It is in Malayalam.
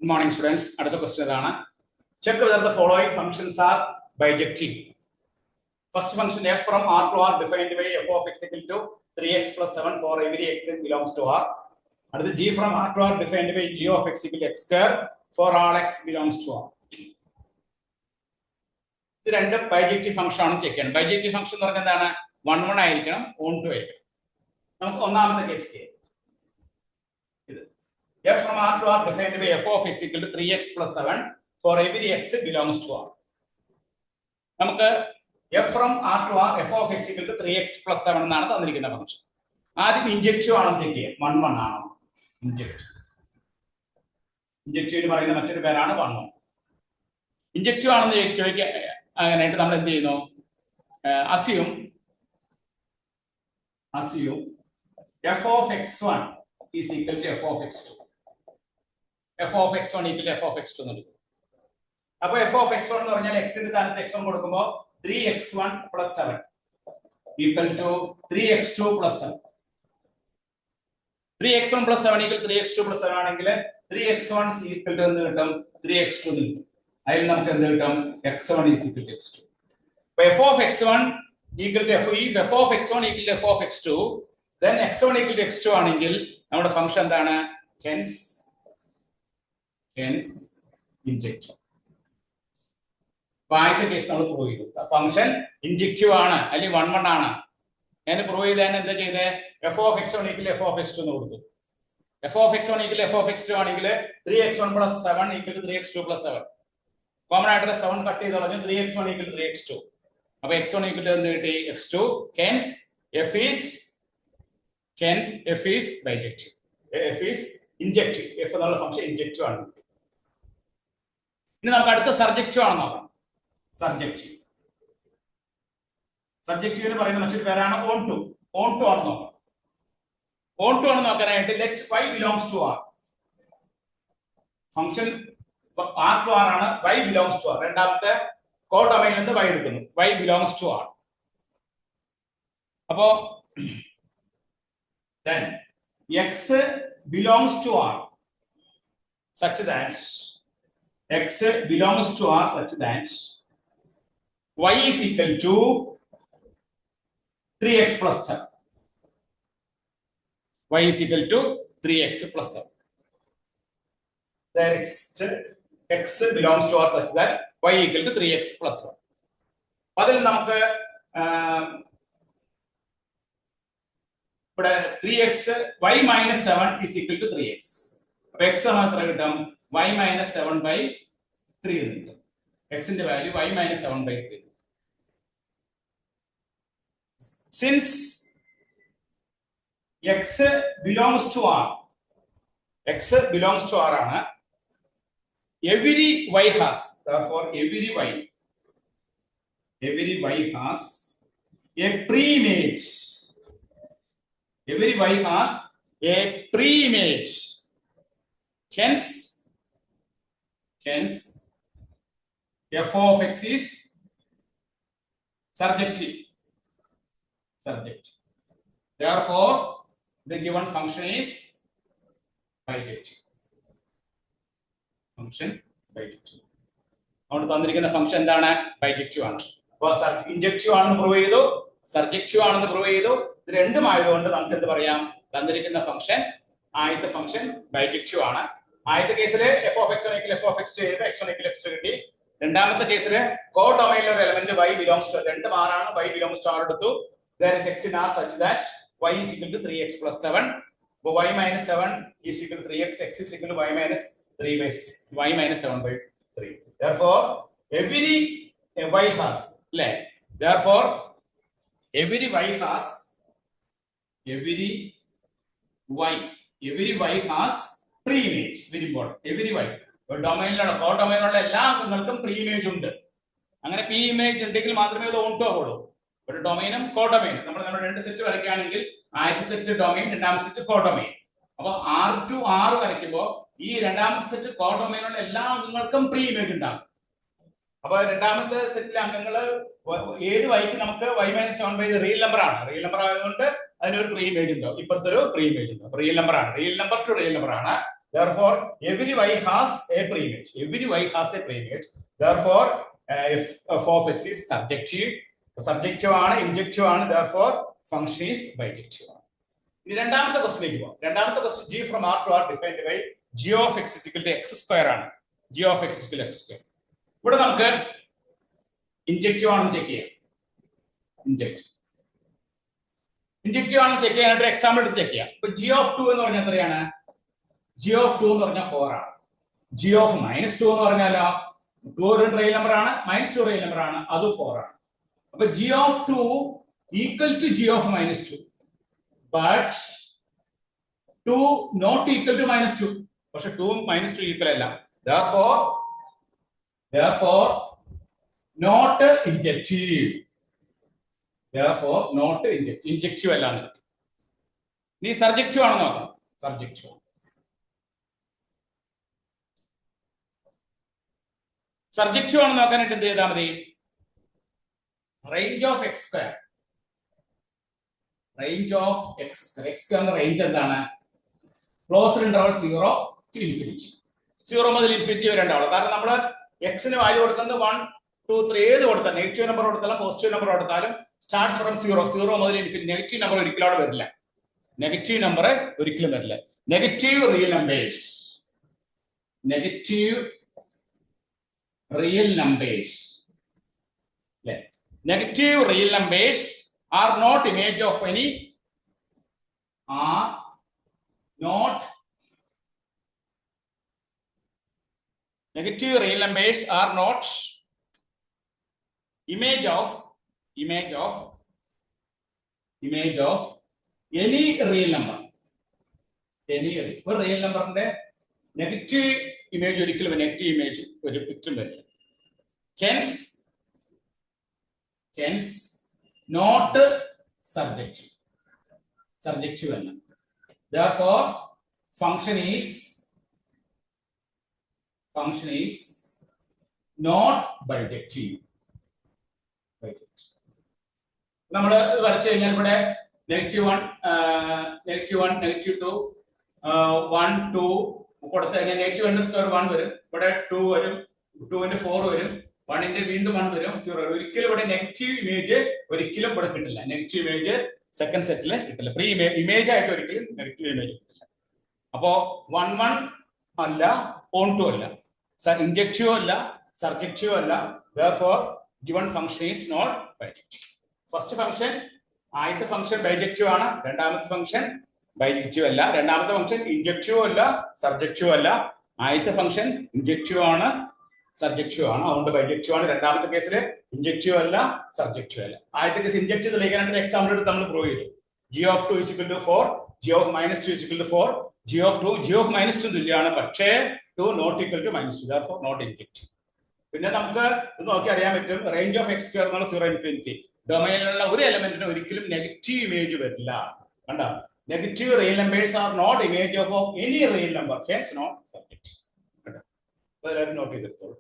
Good morning, students. Another question is check whether the following functions are bijective. First function f from R to R defined by f of x equal to 3x plus 7 for every x belongs to R. And the g from R to R defined by g of x equal to x square for all x belongs to R. This is a bijective function. Bijective function is 1 1 ആയിരിക്കണം 1 2 ആയിരിക്കണം. നമുക്ക് ഒന്നാമത്തെ കേസ് ചെയ്യാം. F from R to R defined by f of x equal to 3x plus 7 for every x belongs to R. നമുക്ക് f from R to R f of x equal to 3x plus 7 എന്നാണ് തന്നിരിക്കുന്ന ഫംഗ്ഷൻ. ആദ്യം ഇൻജെക്റ്റീവ് ആണോ ചെക്ക് ചെയ്യാം. 1 1 ആണോ ഇൻജെക്റ്റീവ്. ഇൻജെക്റ്റീവ് എന്ന് പറയുന്ന മറ്റൊരു പേരാണ് 1 1. ഇൻജെക്റ്റീവ് ആണെന്ന് ചോദിക്കാൻ അങ്ങനെയായിട്ട് നമ്മൾ എന്ത് ചെയ്യുന്നു? assume f of x1 is equal to f of x2. f of x1 equal to f of x2 എന്ന് എടുക്കും. അപ്പോൾ f of x1 എന്ന് പറഞ്ഞാൽ x ന്റെ സ്ഥാനത്ത് x1 കൊടുക്കുമ്പോൾ 3x1 plus 7 equal to 3x2 plus 7. 3x1 plus 7 equal 3x2 plus 7 ആണെങ്കിൽ 3x1 is equal to എന്ത് കിട്ടും? 3x2 എന്ന് കിട്ടും. അതിൽ നമുക്ക് എന്ത് കിട്ടും? x1 is equal to x2. അപ്പോൾ f of x1 equal to if f of x1 equal to f of x2, then x1 equal to x2 ആണെങ്കിൽ നമ്മുടെ ഫംഗ്ഷൻ എന്താണ്? hence injective. ആദ്യത്തെ കേസ് നമ്മൾ പ്രൂവ് ചെയ്തു. ഫംഗ്ഷൻ ഇൻജെക്റ്റീവ് ആണ് അല്ലെങ്കിൽ 1 1 ആണ്. ഞാൻ പ്രൂവ് ചെയ്താൽ എന്താ ചെയ്തേ? f of x1 equal to f of x2 എന്ന് കൊടുത്തു. f of x1 equal to f of x2 ആണെങ്കിൽ 3x1 plus 7 equal to 3x2 plus 7. Common ആയിട്ട് 7 കട്ട് ചെയ്ത് കളഞ്ഞു. 3x1 equal to 3x2. അപ്പോൾ x1 equal to എന്ത് കിട്ടി? x2. hence f is bijective. f is injective. f എന്നുള്ള ഫംഗ്ഷൻ ഇൻജെക്റ്റീവ് ആണ്. ഇനി നമുക്ക് അടുത്ത സർജക്റ്റീവ് ആണ് നോക്കാം. സബ്ജക്റ്റീവിന് പറയുന്ന മറ്റൊരു പേരാണ് ഓൺടു. ഓൺടു ആണ് നോക്കാം. ഓൺടു ആണ് നോക്കാനായിട്ട് let y belongs to R. Function R to R ആണ്. y belongs to R. രണ്ടാമത്തെ കോഡൊമൈനിൽ നിന്ന് y എടുക്കുന്നു. y belongs to R. അപ്പോ then x belongs to R such that x belongs to R such that y is equal to 3x plus 7. y is equal to 3x plus 7. There x belongs to R such that y equal to 3x plus 7. അതിൽ നമുക്ക് ഇവിടെ 3x y minus 7 is equal to 3x. അപ്പോൾ x ആണ് എത്ര കിട്ടും? y minus 7 by 3 എന്ന് കിട്ടും. x ന്റെ value y minus 7 by 3. Since x belongs to R ആണ്, every y has, therefore every y has a preimage. Every y has a preimage. Hence f of x is surjective. Therefore the given function is bijective. അവിടെ തന്നിരിക്കുന്ന ഫംഗ്ഷൻ എന്താണ്? ബൈജക്റ്റീവ് ആണ്. അപ്പോൾ ഇൻജെക്റ്റീവ് ആണെന്ന് പ്രൂവ് ചെയ്തു, സർജക്റ്റീവ് ആണെന്ന് പ്രൂവ് ചെയ്തു. ഇത് രണ്ടും ആയതുകൊണ്ട് നമുക്ക് എന്ത് പറയാം? തന്നിരിക്കുന്ന ഫംഗ്ഷൻ ആദ്യത്തെ ഫംഗ്ഷൻ ബൈജക്റ്റീവ് ആണ്. ആദ്യത്തെ കേസിൽ f of x1 equal f of x2 ചെയ്ത് x1 equal x2 കിട്ടി. രണ്ടാമത്തെ കേസിൽ കോഡൊമൈനിലെ ഒരു എലമെന്റ് y belongs to രണ്ടും R ആണ്. y belongs to R എടുത്തു. There is x in R such that y is equal to 3x plus 7. So y minus 7 is equal to 3x. X is equal to y minus 3 by y minus 7 by 3. Therefore every y has therefore every y has preimage. Very important. Every y ഡൊമൈനിലുള്ള കോഡൊമൈനിലുള്ള എല്ലാ അംഗങ്ങൾക്കും പ്രീഇമേജ് ഉണ്ട്. അങ്ങനെ പ്രീഇമേജ് ഉണ്ടെങ്കിൽ മാത്രമേ അത് ഓൺടു ആവുള്ളൂ. ഒരു ഡൊമൈനും കോഡൊമൈനും നമ്മൾ രണ്ട് സെറ്റ് വരയ്ക്കുകയാണെങ്കിൽ ആദ്യത്തെ സെറ്റ് ഡൊമൈൻ, രണ്ടാമത്തെ സെറ്റ് കോഡൊമൈൻ. അപ്പോൾ R to R വരയ്ക്കുമ്പോൾ ഈ രണ്ടാമത്തെ സെറ്റ് കോഡൊമൈനുള്ള എല്ലാ അംഗങ്ങൾക്കും പ്രീഇമേജ് ഉണ്ടാകും. അപ്പോൾ രണ്ടാമത്തെ സെറ്റിലെ അംഗങ്ങൾ ഏത് വൈക്ക് നമുക്ക് y minus 7 by real number ആണ്. റിയൽ നമ്പർ ആയതുകൊണ്ട് അതിനൊരു പ്രീ ഇമേജ് ഉണ്ടോ? ഇപ്പുറത്തൊരു പ്രീ ഇമേജ് ഉണ്ടോ? റിയൽ നമ്പർ ആണ്. Real number two real number ആണ്. Therefore, every y has a pre-image. Every y has a pre-image. Therefore, if f of x is surjective, subjective ആണ്, injective ആണ്. Therefore, function is bijective. ഇനി രണ്ടാമത്തെ ക്വസ്റ്റ്യനിലേക്ക് പോകാം. രണ്ടാമത്തെ question g from r to r defined by g of x is equal to x square ആണ്. g of x is equal to x square. ഇവിടെ നമുക്ക് ഇൻജെക്റ്റീവ് ആണെന്ന് ചെക്ക് ചെയ്യാം. ഇൻജെക്റ്റീവ് ആണെന്ന് ചെക്ക് ചെയ്യാനായിട്ട് എക്സാമ്പിൾ എടുത്ത് ചെക്ക് ചെയ്യാം. ഇപ്പൊ g of 2 എന്ന് പറഞ്ഞാൽ എത്രയാണ്? g of 2 എന്ന് പറഞ്ഞാൽ 4 ആണ്. g of -2 എന്ന് പറഞ്ഞാലോ 2 ഒരു റിയൽ നമ്പർ ആണ്, -2 റിയൽ നമ്പർ ആണ്, അത് 4 ആണ്. അപ്പൊ g of 2 equal to g of -2, but 2 not equal to -2. പക്ഷെ 2 -2 ഈക്വൽ അല്ല. Therefore not injective. Therefore not injective. Injective അല്ല. ഇനി സർജക്റ്റീവ് ആണെന്ന് നോക്കാം. സർജക്റ്റീവ് ആണെന്ന് നോക്കാനായിട്ട് എന്ത് ചെയ്താൽ മതി? Range of X square. Range of X square. X സ്ക്വയറിന്റെ റേഞ്ച് എന്താണ്? Closed interval 0 to infinity. 0 മുതൽ ഇൻഫിനിറ്റി വരെ ഉണ്ടാവുള്ളൂ. കാരണം നമ്മൾ എക്സിന് വാല്യൂ കൊടുക്കുന്നത് 1, 2, 3 ഏത് കൊടുത്താലും, നെഗറ്റീവ് നമ്പർ കൊടുത്താലും പോസിറ്റീവ് നമ്പർ കൊടുത്താലും സ്റ്റാർട്ട് ഫ്രം 0 മുതൽ ഇൻഫിനിറ്റി. നെഗറ്റീവ് നമ്പർ ഒരിക്കലും അവിടെ വരില്ല. നെഗറ്റീവ് നമ്പർ ഒരിക്കലും വരില്ല. Negative real numbers. Negative real numbers. Negative real numbers are not image of any, are not negative real numbers are not image of any real number. Any real number inde negative image ഒരിക്കലും negative image ഒരിക്കലും വരില്ല. Hence not subjective. Subjective അല്ല. Therefore function is not bijective. നമ്മൾ വരച്ചു കഴിഞ്ഞാൽ ഇവിടെ -1, -1, -2, 1, 2 കൊടുത്തു കഴിഞ്ഞാൽ -1 സ്ക്വയർ 1 വരും. ഇവിടെ 2 വരും, 2 × 4 വരും, 1 വീണ്ടും 1 വരും, 0. ഒരിക്കലും ഇവിടെ നെഗറ്റീവ് ഇമേജ് ഒരിക്കലും ഇവിടെ കിട്ടില്ല. നെഗറ്റീവ് ഇമേജ് സെക്കൻഡ് സെറ്റിൽ കിട്ടില്ല. പ്രീ ഇമേജ് ആയിട്ട് ഒരിക്കലും നെഗറ്റീവ് ഇമേജ് കിട്ടില്ല. അപ്പോ 1, 1 അല്ല, on 2 അല്ല, ഇൻജെക്റ്റീവ് അല്ല, സർജക്റ്റീവ് അല്ല. Therefore given function is not bijective. First function ആദ്യത്തെ ഫംഗ്ഷൻ ബൈജക്റ്റീവ് ആണ്, രണ്ടാമത്തെ ഫംഗ്ഷൻ ബൈജക്റ്റീവ് അല്ല. രണ്ടാമത്തെ ഫംഗ്ഷൻ ഇൻജെക്റ്റീവ് അല്ല, സർജക്റ്റീവ് അല്ല. ആദ്യത്തെ ഫംഗ്ഷൻ ഇൻജെക്റ്റീവ് ആണ്, സർജക്റ്റീവ് ആണ്, അതുകൊണ്ട് ബൈജക്റ്റീവ് ആണ്. രണ്ടാമത്തെ കേസിൽ ഇൻജെക്റ്റീവ് അല്ല, സർജക്റ്റീവ് അല്ല. ആദ്യത്തെ കേസ് ഇൻജെക്റ്റീവ് തെളിയിക്കാനായിട്ട് എക്സാമ്പിൾ എടുത്ത് നമ്മൾ പ്രൂവ് ചെയ്തു. g of 2 is equal to 4, g of -2 is equal to 4, g of 2 g of -2 തുല്യമാണ്, പക്ഷേ 2 not equal to -2, therefore not injective. പിന്നെ നമുക്ക് ഇത് നോക്കി അറിയാൻ പറ്റും, റേഞ്ച് ഓഫ് എക്സ് സ്ക്വയർ എന്നുള്ള 0 ഇൻഫിനിറ്റി ഡൊമൈനിലുള്ള ഒരു എലമെന്റിന് ഒരിക്കലും നെഗറ്റീവ് ഇമേജ് വരില്ല. കണ്ടോ? Negative real numbers are not image of any real number, hence not subject. കണ്ടോ? എല്ലാവരും നോട്ട് ചെയ്തെടുത്തോളൂ.